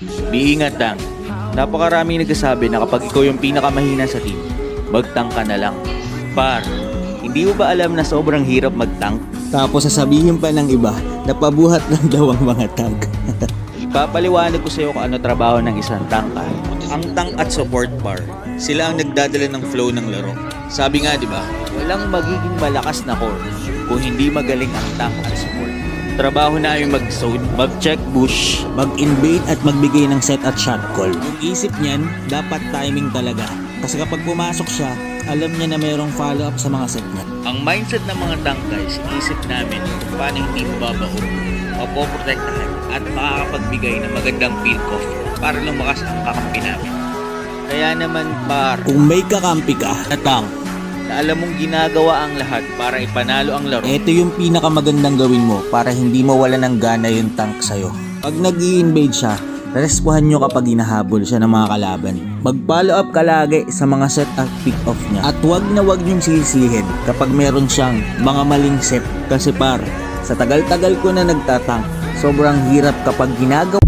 Biingat lang. Napakaraming nagsasabi na kapag ikaw yung pinakamahina sa team, mag-tank ka na lang. Par, hindi mo ba alam na sobrang hirap mag-tank? Tapos sasabihin pa ng iba na pabuhat lang daw ang mga tank. Ipapaliwanag ko sa iyo kung ano trabaho ng isang tank. Ang tank at support bar, sila ang nagdadala ng flow ng laro. Sabi nga, di ba? Walang magiging malakas na core kung hindi magaling ang tank at support. Trabaho na yung mag-zone, mag-check bush, Mag-invade at magbigay ng set at shot call. Yung isip niyan, dapat timing talaga. Kasi kapag pumasok siya, alam niya na mayroong follow-up sa mga set niya. Ang mindset ng mga tank guys, isip namin kung paano hindi mababaon, mapoprotektahan at makakapagbigay ng magandang pick-off para lumakas ang kakampi namin. Kaya naman par, Kung may kakampi ka na tank, na alam mong ginagawa ang lahat para ipanalo ang laro, ito yung pinakamagandang gawin mo para hindi mawala ng gana yung tank sa'yo. Pag nag-i-invade siya, respuhan nyo kapag hinahabol siya ng mga kalaban. Mag-follow up ka lagi sa mga set at pick off niya. At wag na wag nyong sisihin kapag meron siyang mga maling set. Kasi par, sa tagal-tagal ko na nagtatank, sobrang hirap kapag ginagawa